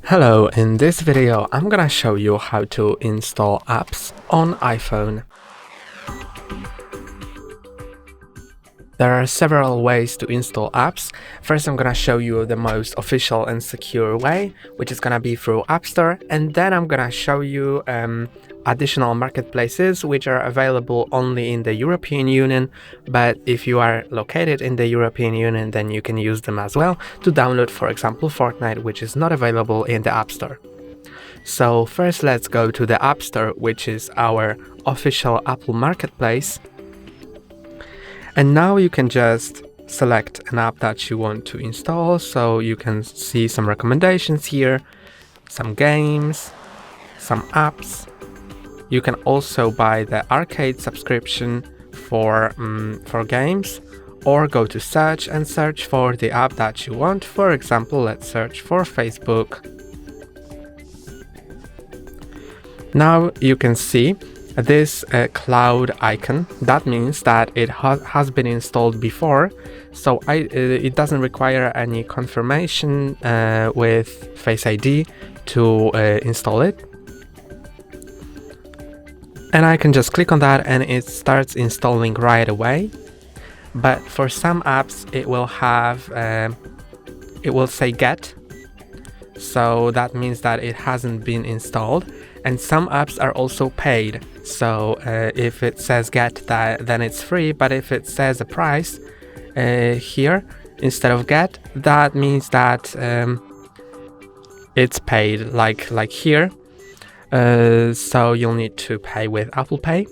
Hello, in this video I'm gonna show you how to install apps on iPhone. There are several ways to install apps. First I'm gonna show you the most official and secure way, which is gonna be through App Store, and then I'm gonna show you additional marketplaces which are available only in the European Union, but if you are located in the European Union then you can use them as well to download, for example, Fortnite, which is not available in the App Store. So first let's go to the App Store, which is our official Apple marketplace. And now you can just select an app that you want to install, so you can see some recommendations here, some games, some apps. You can also buy the arcade subscription for games, or go to search and search for the app that you want. For example, let's search for Facebook. Now you can see this cloud icon. That means that it has been installed before, so it doesn't require any confirmation with Face ID to install it. And I can just click on that and it starts installing right away. But for some apps it will have it will say get, so that means that it hasn't been installed. And some apps are also paid, so if it says get, that then it's free, but if it says a price here instead of get, that means that it's paid, like here. So you'll need to pay with Apple Pay.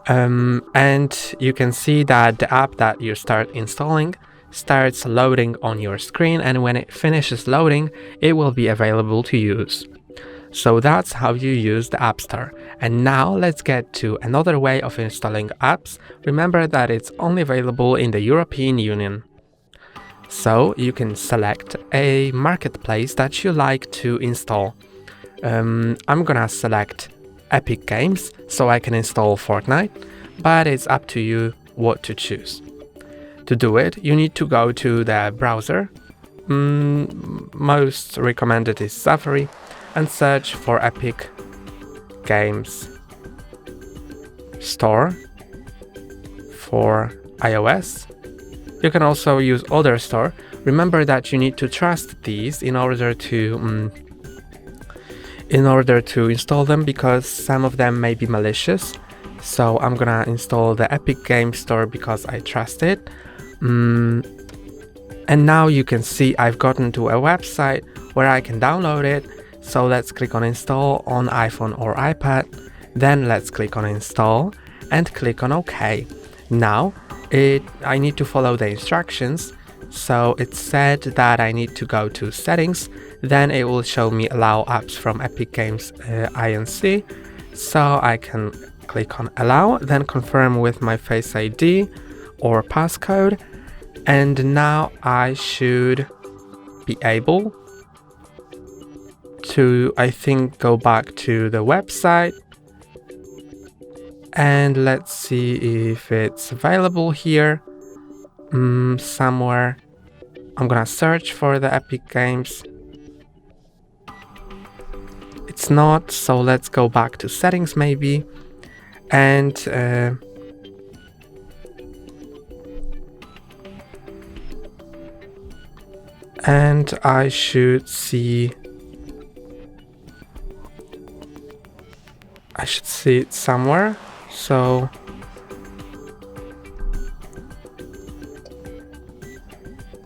And you can see that the app that you start installing starts loading on your screen, and when it finishes loading it will be available to use. So that's how you use the App Store. And now let's get to another way of installing apps. Remember that it's only available in the European Union. So you can select a marketplace that you like to install. I'm gonna select Epic Games so I can install Fortnite, but it's up to you what to choose. To do it, you need to go to the browser. Most recommended is Safari, and search for Epic Games Store for iOS. You can also use other store. Remember that you need to trust these in order to install them, because some of them may be malicious. So I'm gonna install the Epic Games Store because I trust it. And now you can see I've gotten to a website where I can download it. So let's click on install on iPhone or iPad, then let's click on install and click on OK. Now I need to follow the instructions. So it said that I need to go to settings, then it will show me allow apps from Epic Games Inc. So I can click on allow, then confirm with my Face ID or passcode, and now I should be able to, I think, go back to the website, and let's see if it's available here somewhere. I'm gonna search for the Epic Games. It's not, so let's go back to settings maybe, and I should see it somewhere. So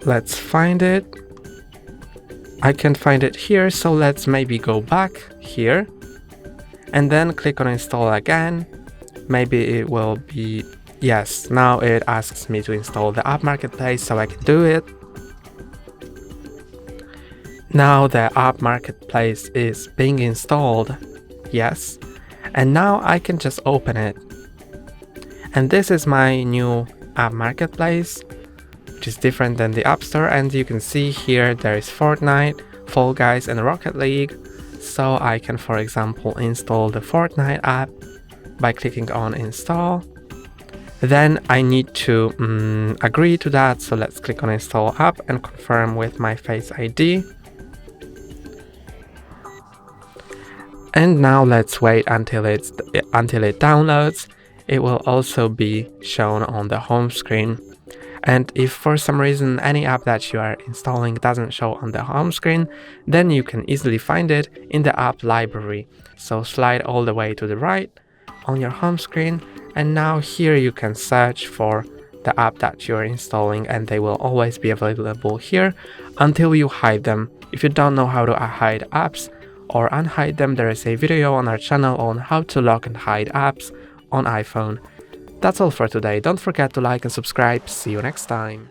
let's find it. I can't find it here, so let's maybe go back here and then click on install again. Maybe it will be, yes, now it asks me to install the app marketplace, so I can do it. Now the app marketplace is being installed, yes, and now I can just open it. And this is my new app marketplace, which is different than the App Store, and you can see here there is Fortnite, Fall Guys and Rocket League. So I can, for example, install the Fortnite app by clicking on install. Then I need to agree to that, so let's click on install app and confirm with my Face ID. And now let's wait until it downloads. It will also be shown on the home screen. And if for some reason any app that you are installing doesn't show on the home screen, then you can easily find it in the app library. So slide all the way to the right on your home screen, and now here you can search for the app that you're installing, and they will always be available here until you hide them. If you don't know how to hide apps or unhide them, there is a video on our channel on how to lock and hide apps on iPhone. That's all for today. Don't forget to like and subscribe. See you next time.